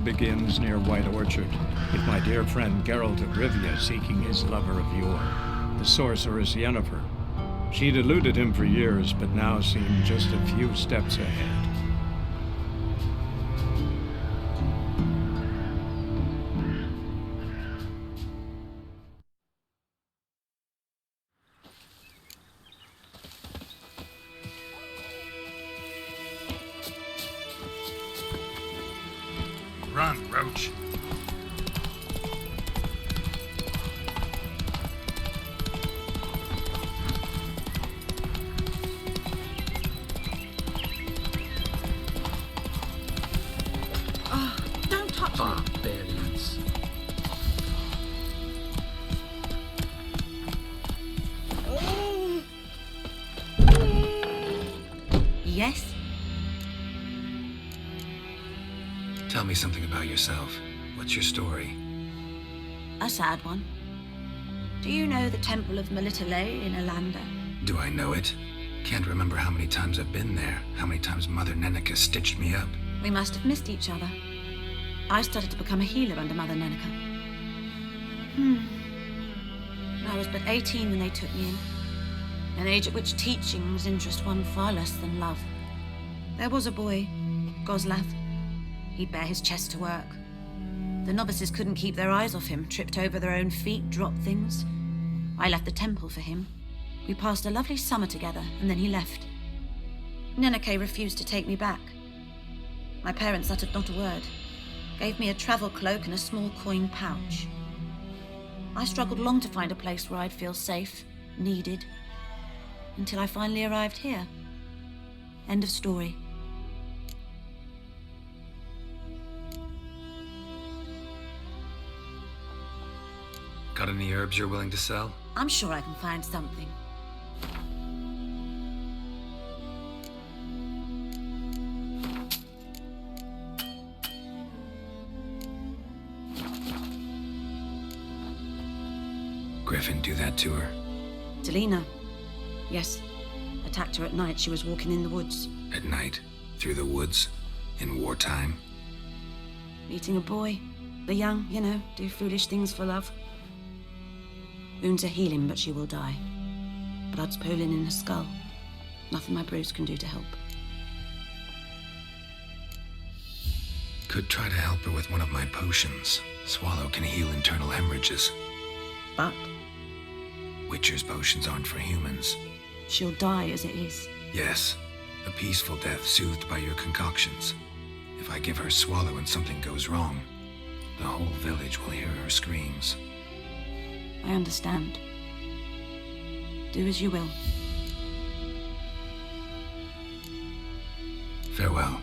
Begins near White Orchard, with my dear friend Geralt of Rivia seeking his lover of yore, the sorceress Yennefer. She'd eluded him for years, but now seemed just a few steps ahead. Run, Roach. Oh, don't touch me. Barbarians. Yes? Tell me something about yourself. What's your story? A sad one. Do you know the Temple of Melitele in Alanda? Do I know it? Can't remember how many times I've been there, how many times Mother Neneka stitched me up. We must have missed each other. I started to become a healer under Mother Neneka. I was but 18 when they took me in, an age at which teachings interest one far less than love. There was a boy, Goslath. He'd bare his chest to work. The novices couldn't keep their eyes off him, tripped over their own feet, dropped things. I left the temple for him. We passed a lovely summer together, and then he left. Neneke refused to take me back. My parents uttered not a word, gave me a travel cloak and a small coin pouch. I struggled long to find a place where I'd feel safe, needed, until I finally arrived here. End of story. Got any herbs you're willing to sell? I'm sure I can find something. Griffin do that to her? Delina. Yes. Attacked her at night. She was walking in the woods. At night? Through the woods? In wartime? Meeting a boy. The young, you know, do foolish things for love. Wounds are healing, but she will die. Blood's pooling in her skull. Nothing my brews can do to help. Could try to help her with one of my potions. Swallow can heal internal hemorrhages. But Witcher's potions aren't for humans. she'll die as it is. Yes, a peaceful death soothed by your concoctions. If I give her Swallow and something goes wrong, the whole village will hear her screams. I understand. Do as you will. Farewell.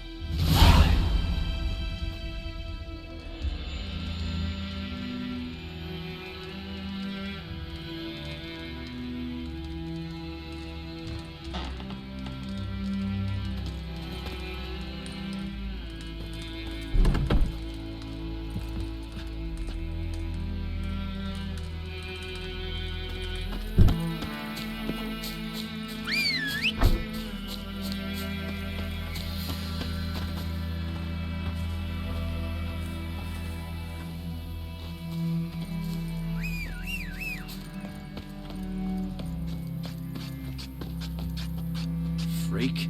Freak.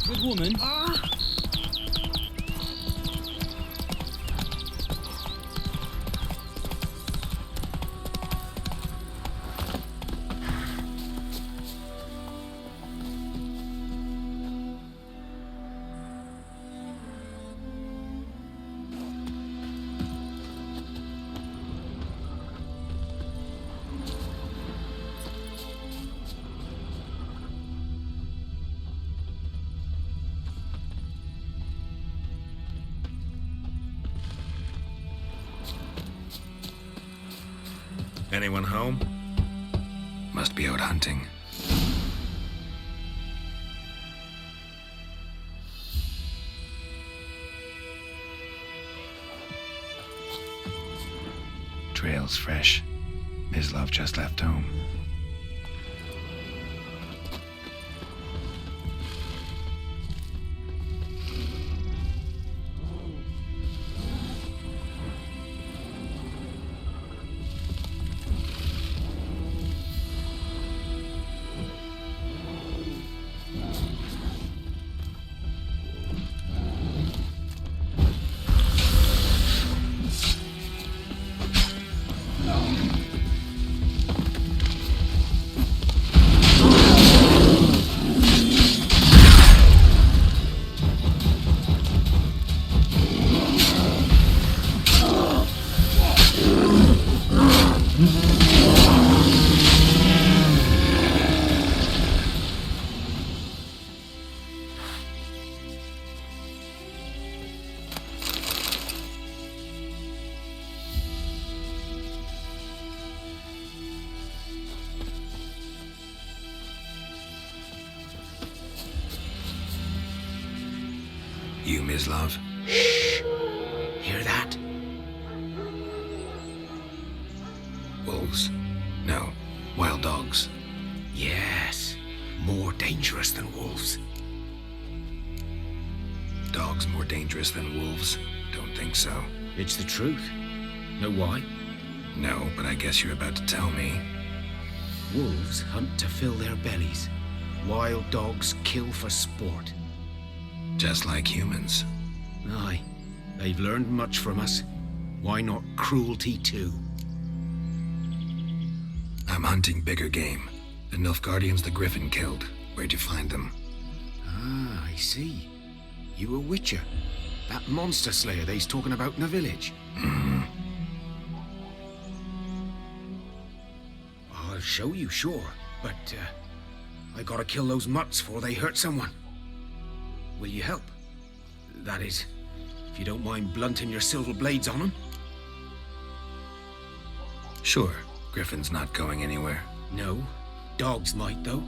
Good woman. Anyone home? Must be out hunting. trail's fresh. Mislav just left home. You, Mislav? Shh! Hear that? Wolves? No. Wild dogs. Yes. More dangerous than wolves. Dogs more dangerous than wolves? Don't think so. It's the truth. Know why? No, but I guess you're about to tell me. Wolves hunt to fill their bellies. Wild dogs kill for sport. Just like humans. Aye. They've learned much from us. Why not cruelty too? I'm hunting bigger game. The Nilfgaardians the Griffin killed. Where'd you find them? Ah, I see. You a witcher. That monster slayer they's talking about in the village. Mm-hmm. I'll show you, sure. But, I gotta kill those mutts before they hurt someone. Will you help? That is, if you don't mind blunting your silver blades on them. Sure. Griffin's not going anywhere. No. Dogs might, though.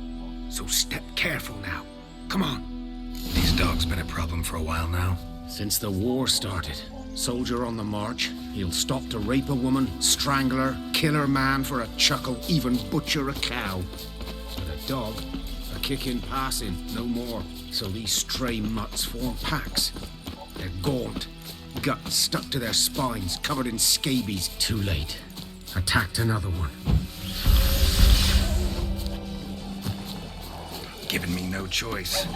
So step careful now. Come on. These dogs been a problem for a while now. Since the war started. Soldier on the march. He'll stop to rape a woman, strangle her, kill her man for a chuckle, even butcher a cow. But a dog, a kicking, passing, no more. So these stray mutts form packs. They're gaunt, guts stuck to their spines, covered in scabies. Too late. Attacked another one. Giving me no choice.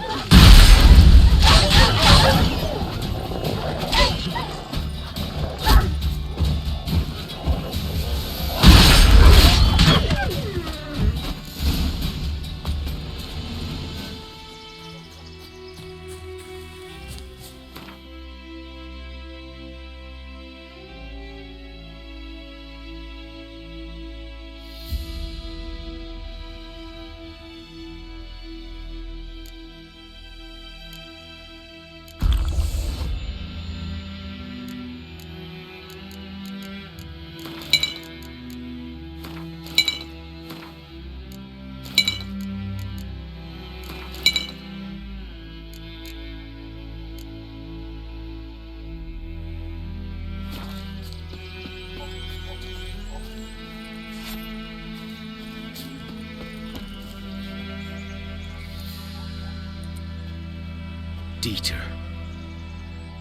Dieter.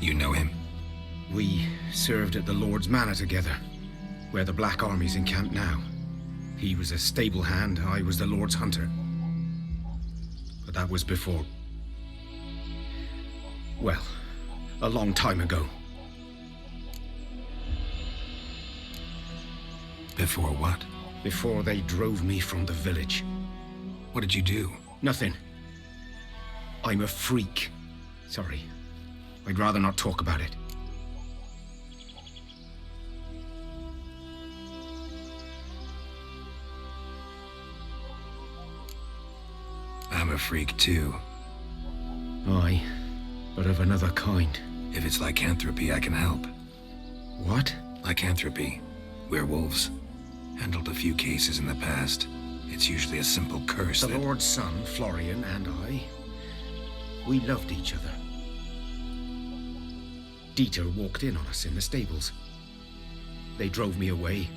You know him? We served at the Lord's Manor together, where the Black Army's encamped now. He was a stable hand, I was the Lord's hunter. But that was before... well, a long time ago. Before what? Before they drove me from the village. What did you do? Nothing. I'm a freak. Sorry. I'd rather not talk about it. I'm a freak too. Aye, but of another kind. If it's lycanthropy, I can help. What? Lycanthropy. Werewolves. Handled a few cases in the past. It's usually a simple curse The that... Lord's son, Florian, and I, we loved each other. Dieter walked in on us in the stables. They drove me away,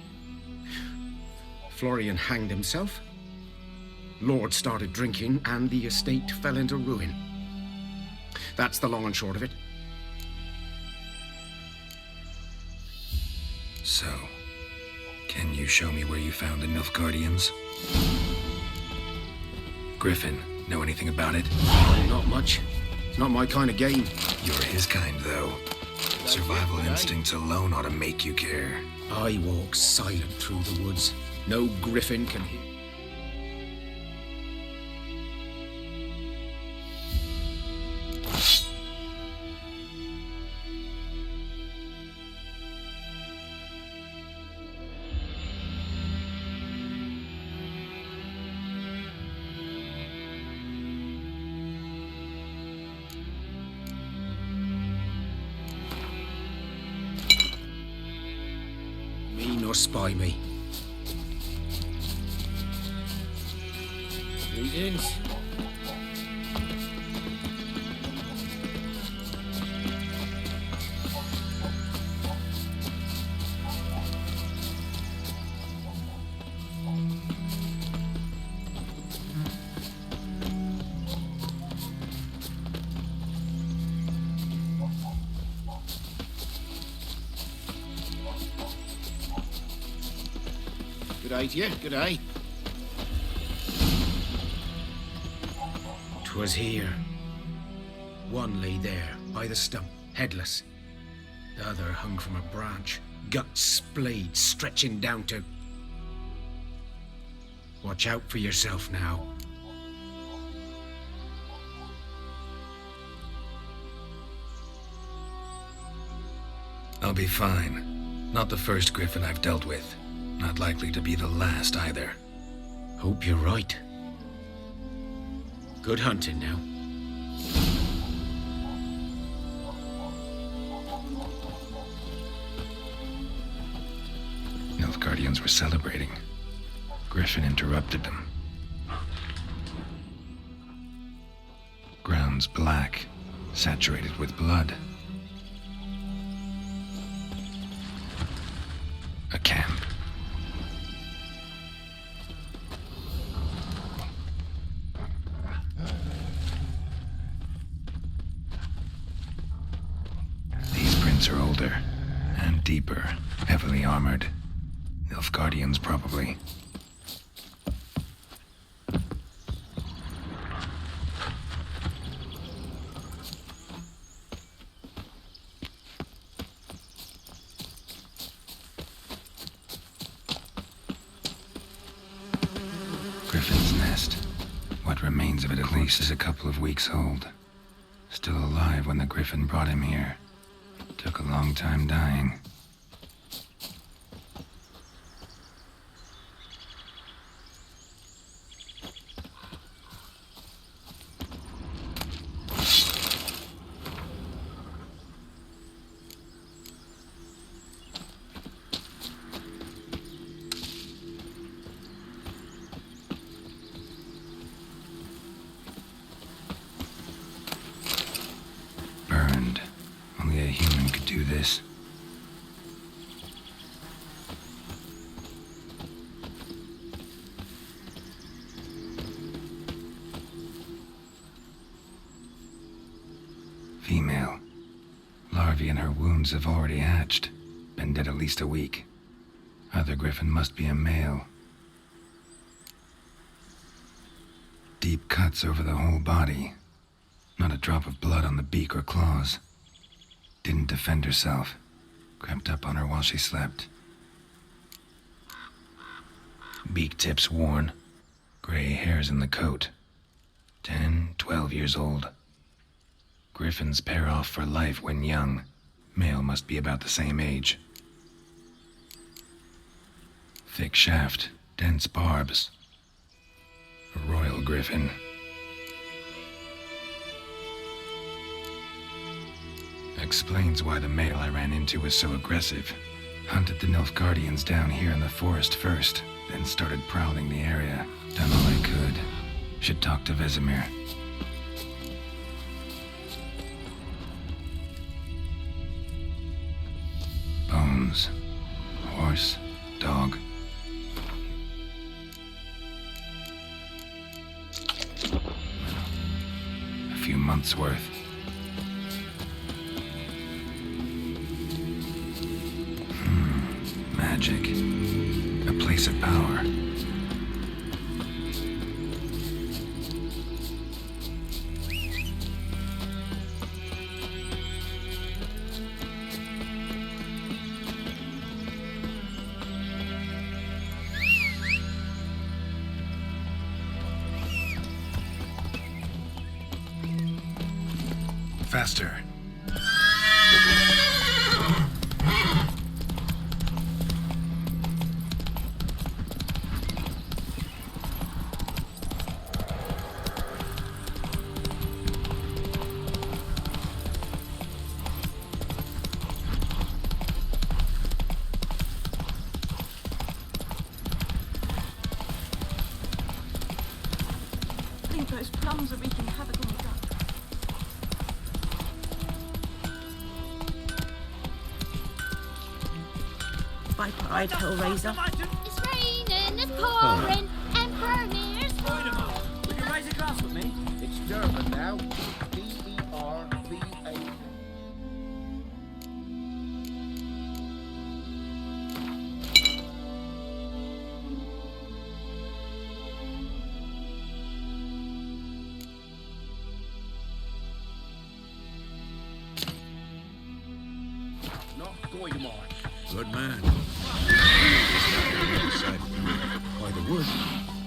Florian hanged himself. Lord started drinking, and the estate fell into ruin. That's the long and short of it. So, can you show me where you found the Nilfgaardians? Griffin, know anything about it? Not much. It's not my kind of game. You're his kind, though. Survival instincts alone ought to make you care. I walk silent through the woods. No griffin can hear. Me nor spy me. Greetings. Good day to you, good day. 'Twas here. One lay there, by the stump, headless. The other hung from a branch, guts splayed, stretching down to... Watch out for yourself now. I'll be fine. Not the first griffin I've dealt with. Not likely to be the last either. Hope you're right. Good hunting now. Nilfgaardians were celebrating. Griffin interrupted them. Ground's black, saturated with blood. A camp. These prints are older and deeper, heavily armored. Nilfgaardians, probably. Griffin's nest. What remains of it at least is a couple of weeks old. Still alive when the griffin brought him here. Took a long time dying. Burned. Only a human could do this. Female. Larvae in her wounds have already hatched. Been dead at least a week. Other griffin must be a male. Deep cuts over the whole body. Not a drop of blood on the beak or claws. Didn't defend herself. Crept up on her while she slept. Beak tips worn. Gray hairs in the coat. 10, 12 years old. Griffins pair off for life when young. Male must be about the same age. Thick shaft, dense barbs. A royal griffin. Explains why the male I ran into was so aggressive. Hunted the Nilfgaardians down here in the forest first, then started prowling the area. Done all I could. Should talk to Vesemir. Bones. Horse. Dog. few months' worth. Magic. A place of power. Faster. I think those plums are wreaking havoc on the duck. By pride, Hellraiser. It's raining, it's pouring, Emperor Mears. Wait a moment. Will you raise a glass with me? It's Durban now. D-E-R-B-A. Not Goydemar. Good man. By the wood.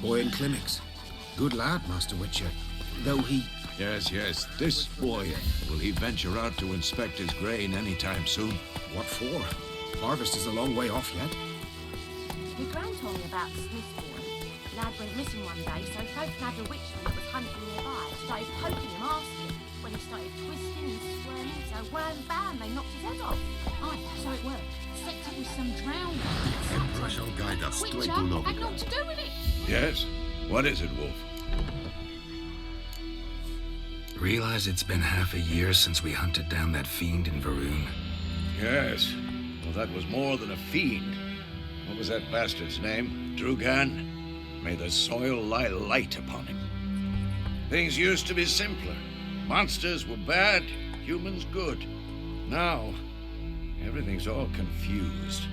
Boy in clinics. Good lad, Master Witcher. Though he... Yes, yes. This boy, will he venture out to inspect his grain anytime soon? What for? Harvest is a long way off yet. My gran told me about the Smith boy. Lad went missing one day, so folk had a witchman that was hunting nearby. Started poking him, asking. When he started twisting and squirming, so wham bam, they knocked his head off. Aye, so it worked. Except it was some drowning. Emperor shall guide us straight Witcher to had Novgorod. naught to do with it. Yes? What is it, Wolf? Realize it's been half a year since we hunted down that fiend in Varun? Yes. Well, that was more than a fiend. What was that bastard's name? Drugan? May the soil lie light upon him. Things used to be simpler. Monsters were bad, humans good. Now, everything's all confused.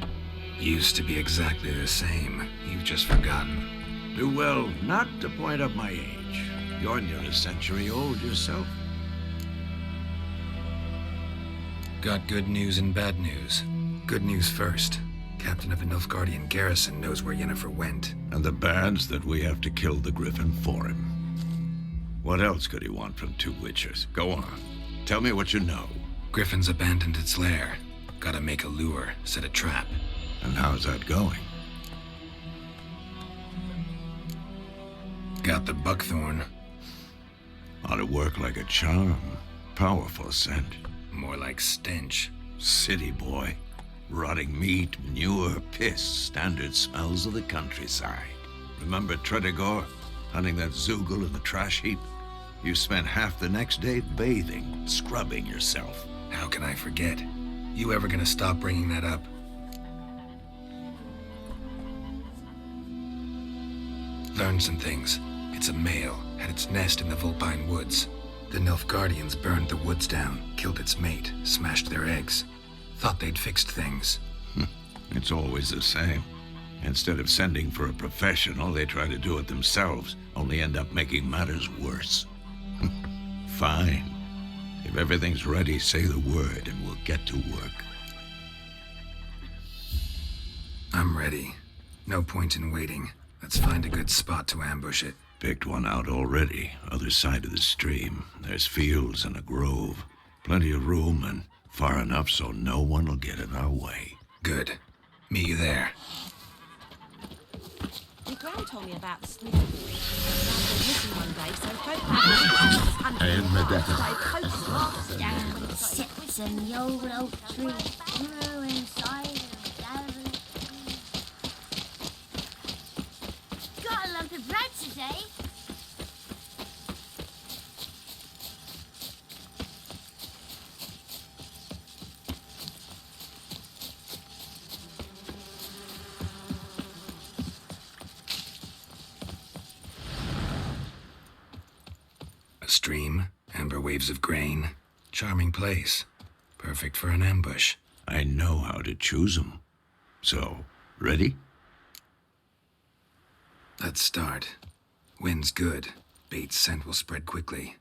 Used to be exactly the same. You've just forgotten. Do well not to point up my age. You're near a century old yourself. Got good news and bad news. Good news first. Captain of the Nilfgaardian garrison knows where Yennefer went. And the bad's that we have to kill the Griffin for him. What else could he want from two Witchers? Go on. Tell me what you know. Griffin's abandoned its lair. Gotta make a lure, set a trap. And how's that going? Got the buckthorn. Ought to work like a charm. Powerful scent. More like stench. City boy. Rotting meat, manure, piss. Standard smells of the countryside. Remember Tredigor? Hunting that Zoogle in the trash heap? You spent half the next day bathing, scrubbing yourself. How can I forget? You ever gonna stop bringing that up? Learned some things. It's a male, had its nest in the Vulpine Woods. The Nilfgaardians burned the woods down, killed its mate, smashed their eggs. Thought they'd fixed things. It's always the same. Instead of sending for a professional, they try to do it themselves, only end up making matters worse. Fine. If everything's ready, say the word and we'll get to work. I'm ready. No point in waiting. Let's find a good spot to ambush it. Picked one out already, other side of the stream. There's fields and a grove. Plenty of room and far enough so no one will get in our way. Good. Meet you there. My gran told me about the Smith boy. Lad went missing one day, so folk had a witchman that was hunting nearby. Started poking him, asking. When he started Sits in the old oak tree, grew inside of devil. Got a lump of bread today. A stream Amber waves of grain. Charming place. Perfect for an ambush. I know how to choose 'em. So, ready? Let's start. Wind's good. Bait's scent will spread quickly.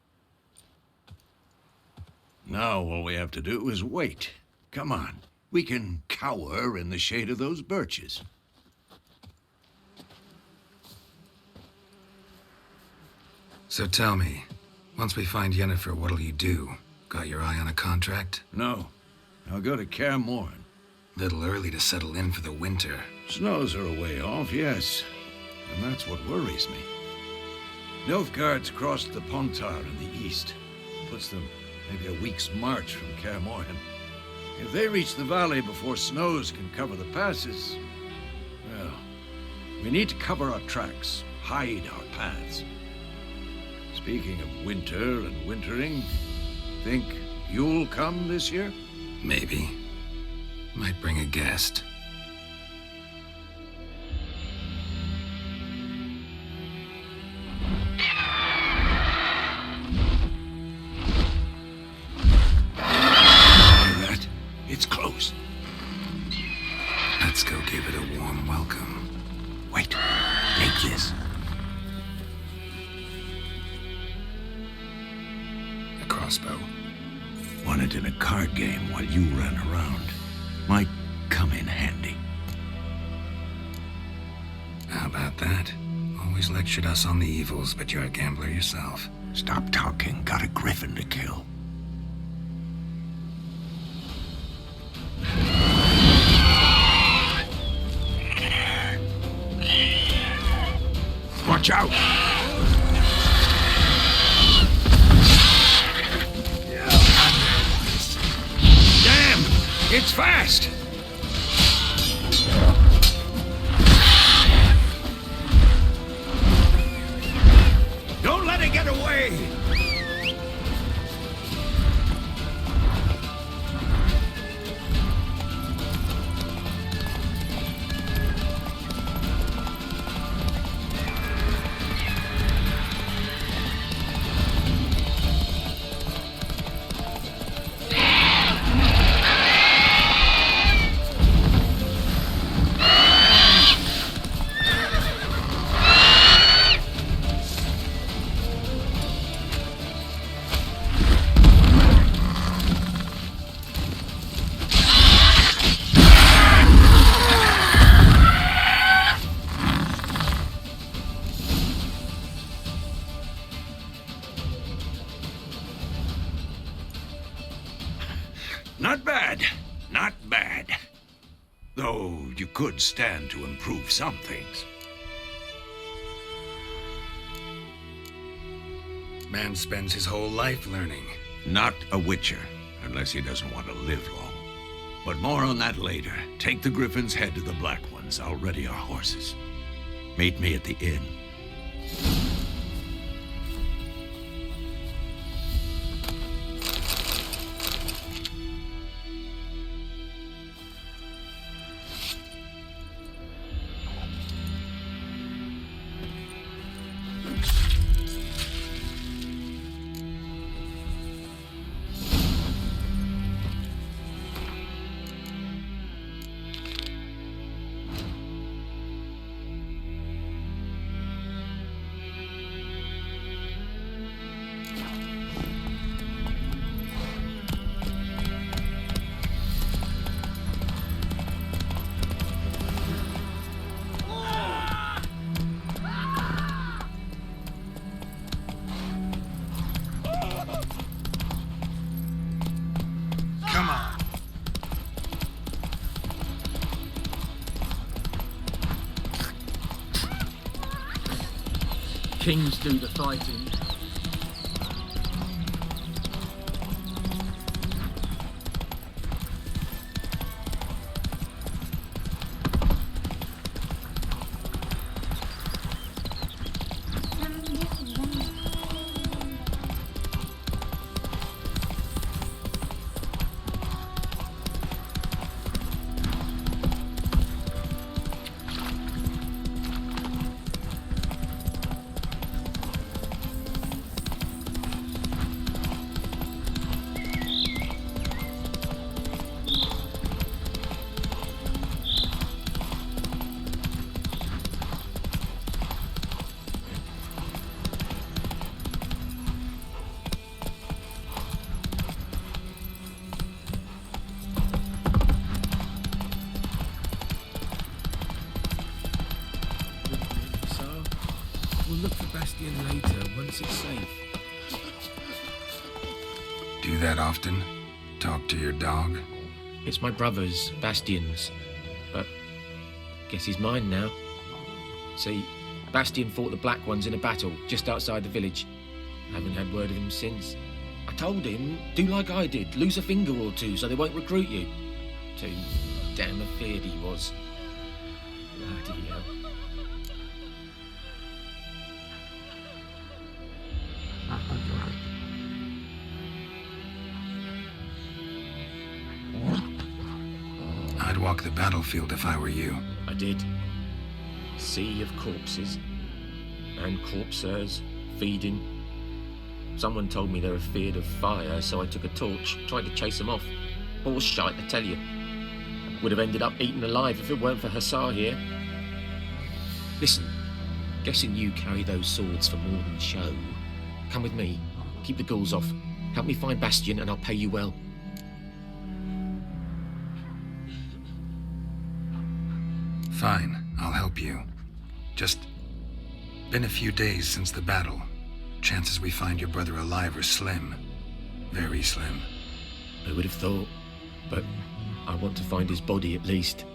Now all we have to do is wait. Come on. We can cower in the shade of those birches. So tell me, once we find Yennefer, what'll you do? Got your eye on a contract? No. I'll go to Kaer Morhen. Little early to settle in for the winter. Snows are a way off, yes. And that's what worries me. Nilfgaard's crossed the Pontar in the east. Puts them maybe a week's march from Kaer Morhen. If they reach the valley before snows can cover the passes, well, we need to cover our tracks, hide our paths. Speaking of winter and wintering, think you'll come this year? Maybe. Might bring a guest. That? It's close. Let's go give it a warm welcome. Wait, take this. A crossbow. Won it in a card game while you ran around. Might come in handy. How about that? Always lectured us on the evils, but you're a gambler yourself. Stop talking. Got a griffin to kill. Watch out! Damn! It's fast! Don't let it get away! Not bad. Not bad. Though you could stand to improve some things. Man spends his whole life learning. Not a witcher, unless he doesn't want to live long. But more on that later. Take the Griffin's head to the Black Ones. I'll ready our horses. Meet me at the inn. Come on. Kings do the fighting. Do that often? Talk to your dog? It's my brother's, Bastian's, but guess he's mine now. See, Bastian fought the Black Ones in a battle just outside the village. Haven't had word of him since. I told him, do like I did, lose a finger or two so they won't recruit you. Too damn afeard he was. Bloody hell. I'd walk the battlefield if I were you. I did. Sea of corpses. And corpsers, feeding. Someone told me they were feared of fire, so I took a torch, tried to chase them off. Horse shite, I tell you. Would have ended up eaten alive if it weren't for Hussar here. Listen, guessing you carry those swords for more than show. Come with me, keep the ghouls off. Help me find Bastian and I'll pay you well. Fine, I'll help you. Just been a few days since the battle. Chances we find your brother alive are slim. Very slim. I would have thought, but I want to find his body at least.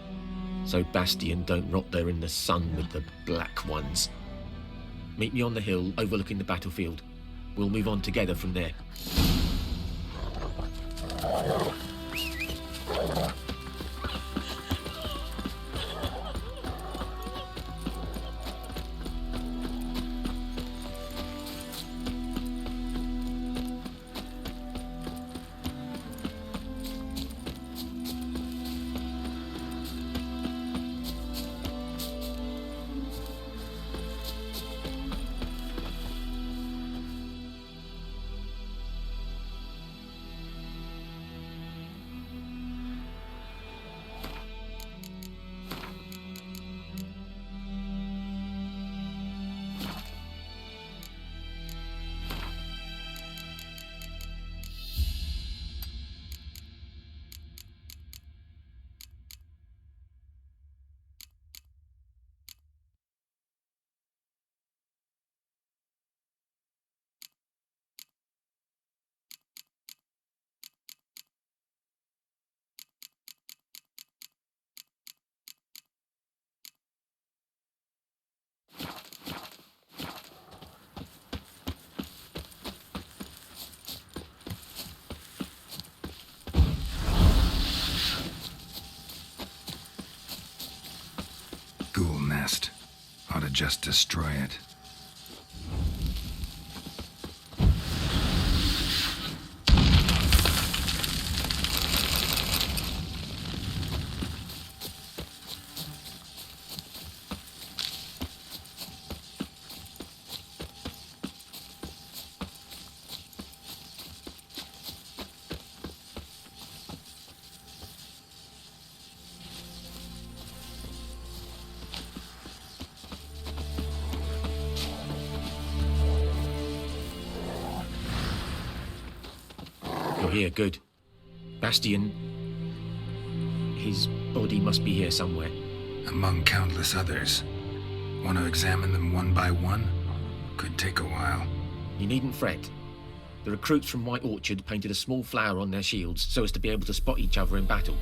So Bastian don't rot there in the sun with the Black Ones. Meet me on the hill overlooking the battlefield. We'll move on together from there. Ghoul nest. Ought to just destroy it. You're here, good. Bastian... his body must be here somewhere. Among countless others. Want to examine them one by one? Could take a while. You needn't fret. The recruits from White Orchard painted a small flower on their shields so as to be able to spot each other in battle.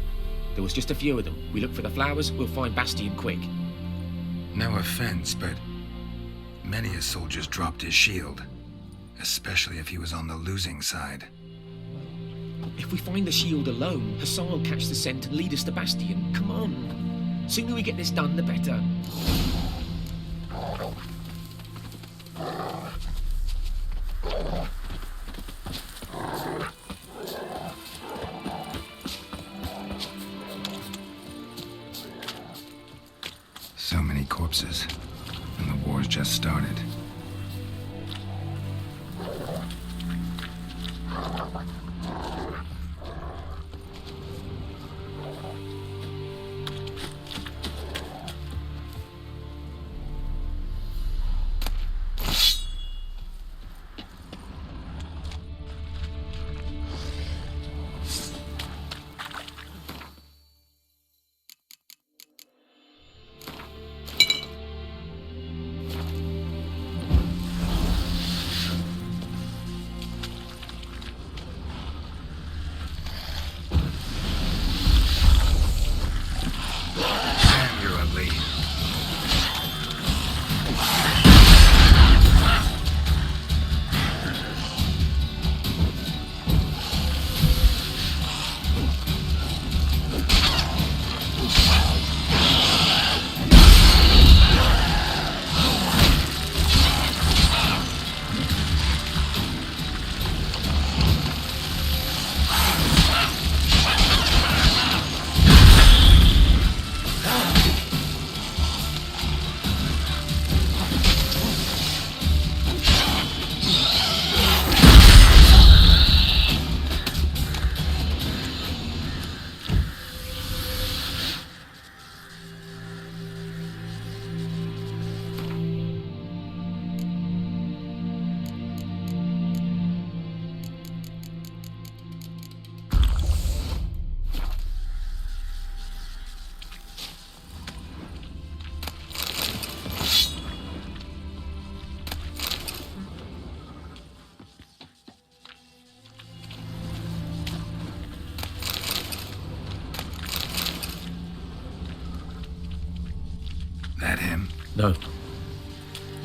There was just a few of them. We look for the flowers, we'll find Bastian quick. No offense, but many a soldier's dropped his shield. Especially if he was on the losing side. If we find the shield alone, Hussar will catch the scent and lead us to Bastian. Come on. Sooner we get this done, the better. So many corpses, and the war's just started.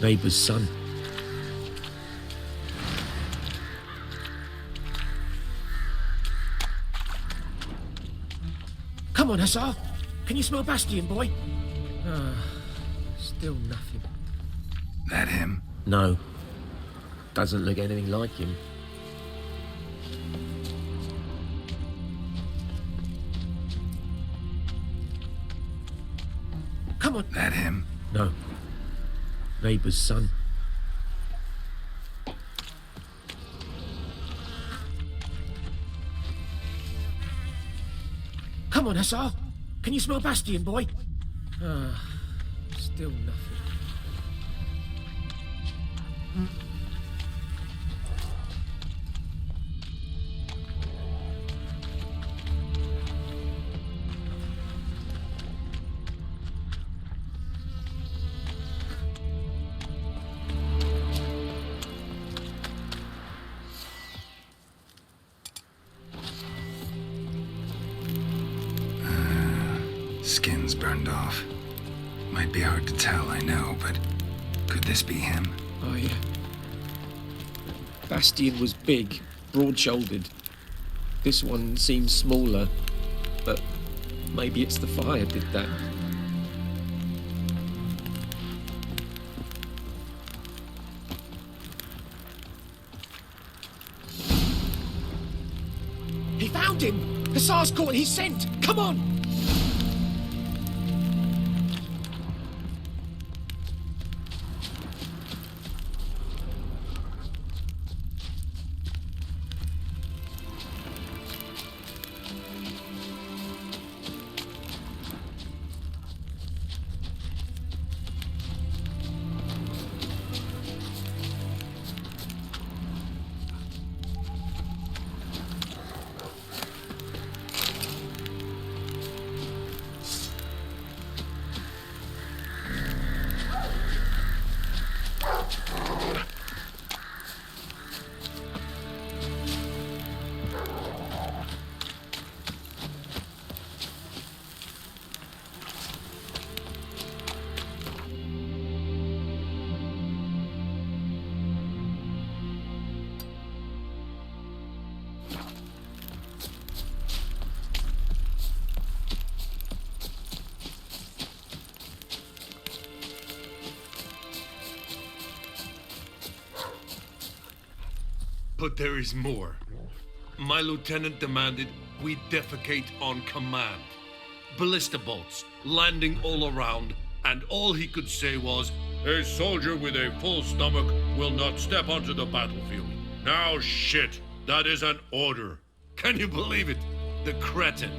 Neighbour's son. Come on, Hussar. Can you smell Bastion, boy? Still nothing. That him? No. Doesn't look anything like him. Come on. That him? No. Neighbour's son. Come on, Hussar. Can you smell Bastion, boy? Still nothing. Skin's burned off. Might be hard to tell, I know, but could this be him? Oh, yeah. Bastion was big, broad-shouldered. This one seems smaller, but maybe it's the fire did that. He found him! Hussar's caught his scent! Come on! But there is more. My lieutenant demanded we defecate on command. Ballista bolts landing all around, and all he could say was, "A soldier with a full stomach will not step onto the battlefield." Now shit, that is an order. Can you believe it? The cretin.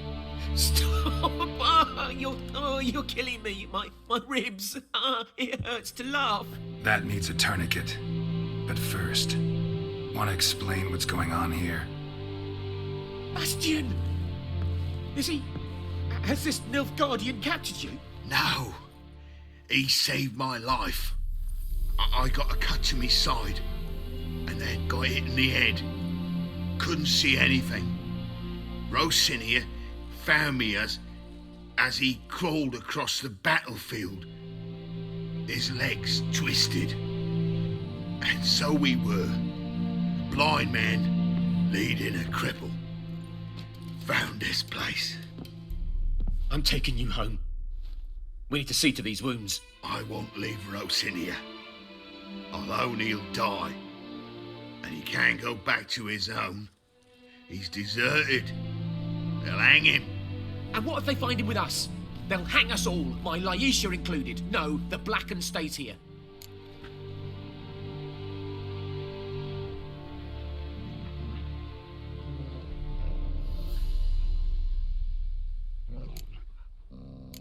Stop! You're killing me. My ribs. It hurts to laugh. That needs a tourniquet. But first, want to explain what's going on here? Bastion! Has this Nilfgaardian captured you? No. He saved my life. I got a cut to my side, and then got hit in the head. Couldn't see anything. Rosinia found me as he crawled across the battlefield. His legs twisted. And so we were. A blind man leading a cripple. Found this place. I'm taking you home. We need to see to these wounds. I won't leave Rosinia. Alone he'll die. And he can't go back to his own. He's deserted. They'll hang him. And what if they find him with us? They'll hang us all, my Laisha included. No, the Blacken stays here.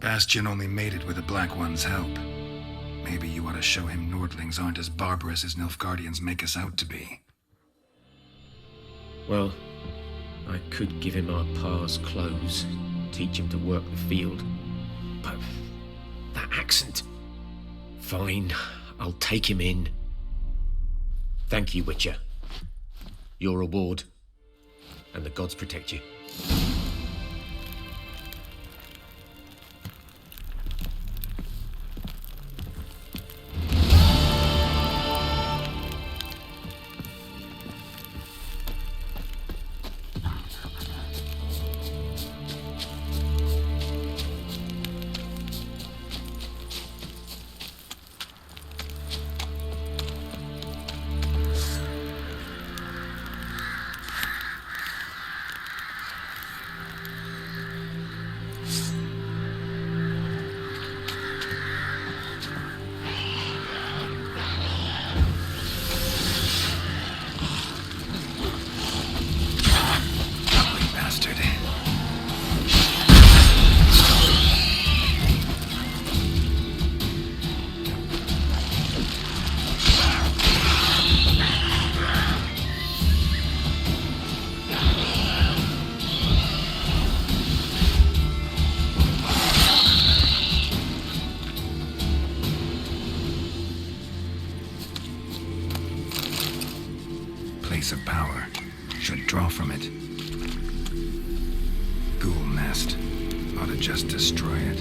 Bastion only made it with the Black One's help. Maybe you ought to show him Nordlings aren't as barbarous as Nilfgaardians make us out to be. Well, I could give him our pa's clothes, teach him to work the field. But that accent... Fine, I'll take him in. Thank you, Witcher. Your reward. And the gods protect you. place of power. Should draw from it. Ghoul nest. Ought to just destroy it.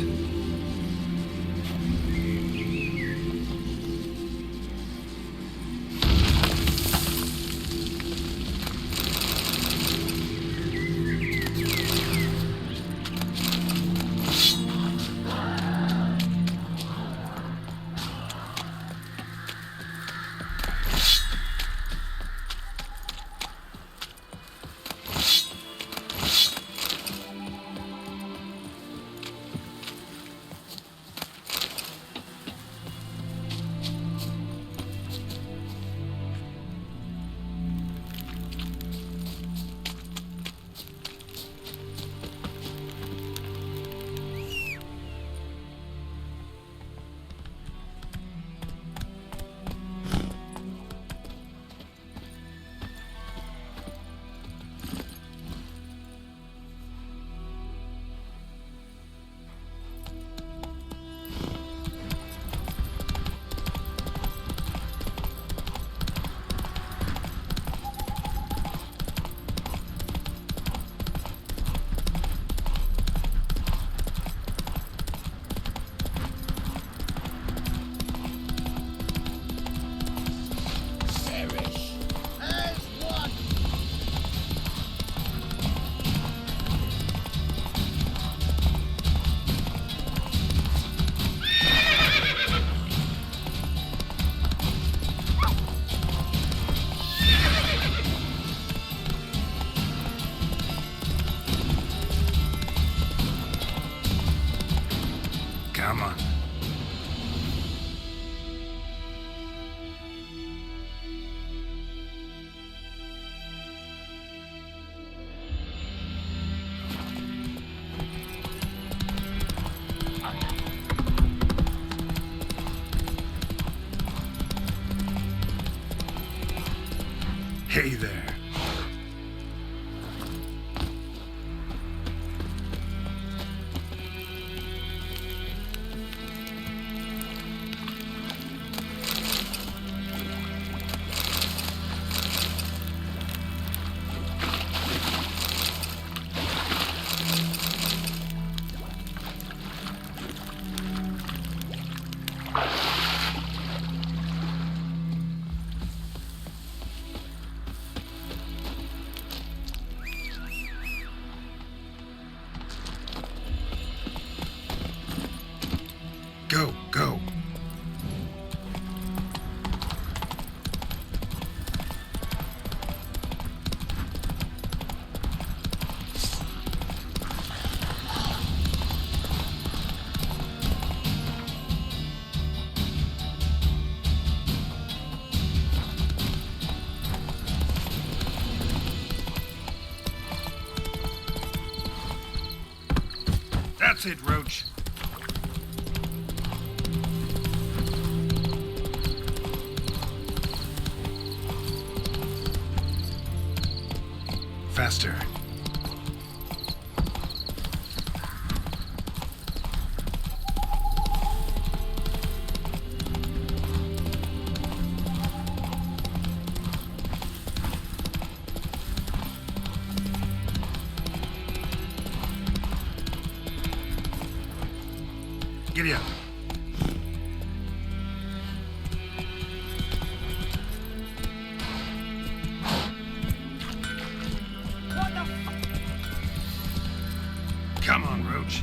Come on. Hey there. Go, go. That's it, Roach. Faster. Giddy up. Come on, Roach.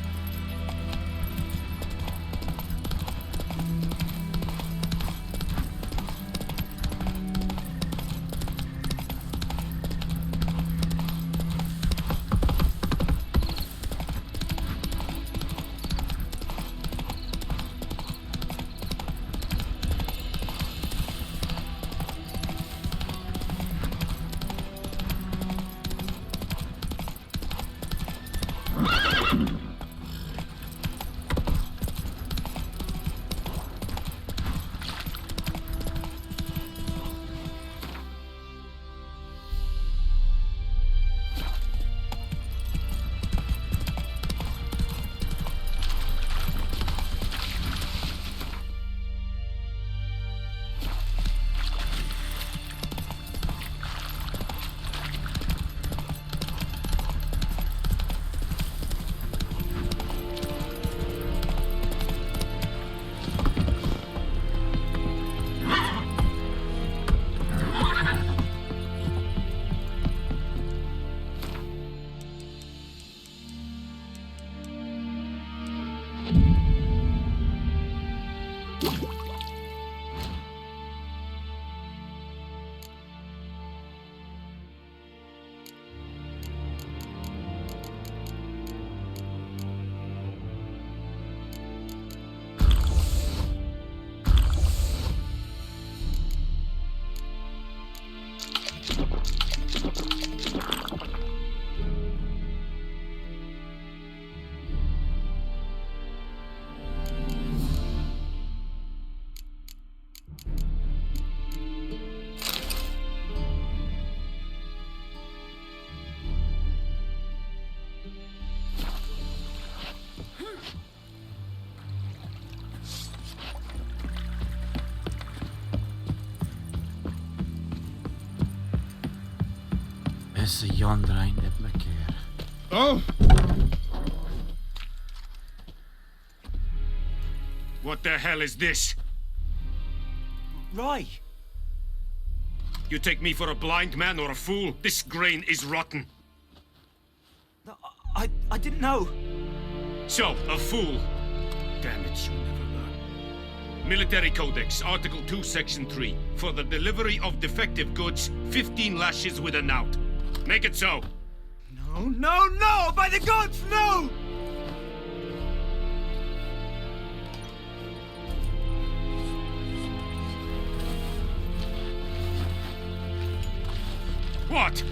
Is the yondrein at my care. Oh! What the hell is this? Right. You take me for a blind man or a fool? This grain is rotten. I didn't know. So, a fool. Damn it, you'll never learn. Military Codex, Article 2, Section 3. For the delivery of defective goods, 15 lashes with a knout. Make it so. No, no, no! By the gods, no! What?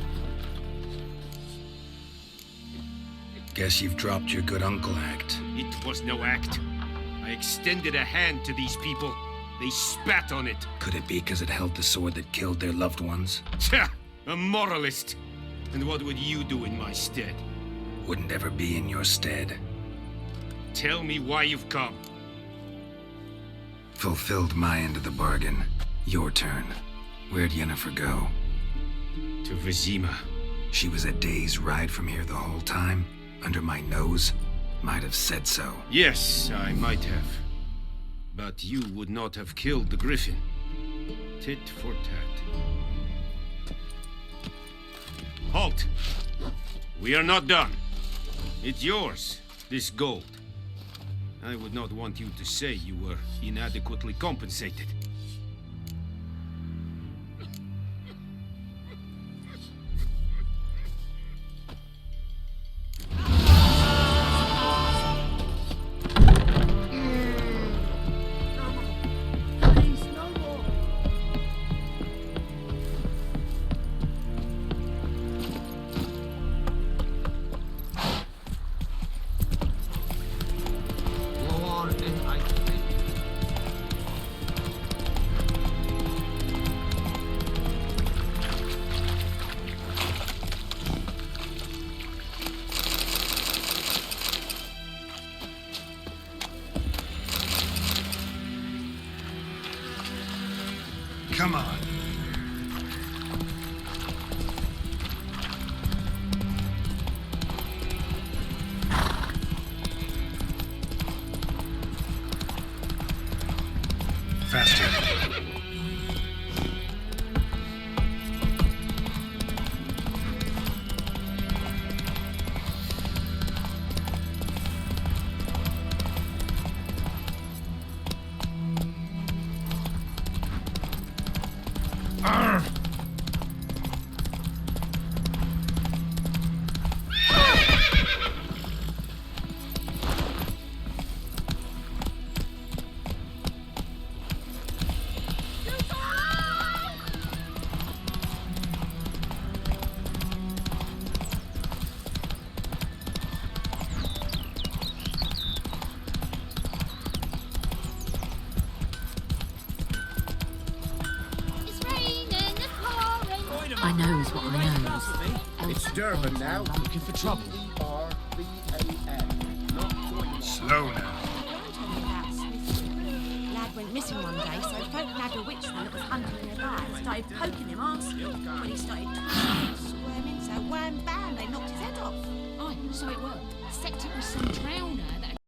Guess you've dropped your good uncle act. It was no act. I extended a hand to these people. They spat on it. Could it be because it held the sword that killed their loved ones? Tja, a moralist. And what would you do in my stead? Wouldn't ever be in your stead. Tell me why you've come. Fulfilled my end of the bargain. Your turn. Where'd Yennefer go? To Vizima. She was a day's ride from here the whole time? Under my nose? Might have said so. Yes, I might have. But you would not have killed the griffin. Tit for tat. Halt! We are not done. It's yours, this gold. I would not want you to say you were inadequately compensated. Please, no more. War in I think. Come on. Faster. It's raining, it's pouring. I knows what I knows. It's Durban now. Looking for trouble. Slow now. Lad went missing one day, so folk nabbed a witchman that was hunting nearby and started poking him asking. When he started twisting and squirming, so wham bam, they knocked his head off. Aye, so it were. Except it was some drowner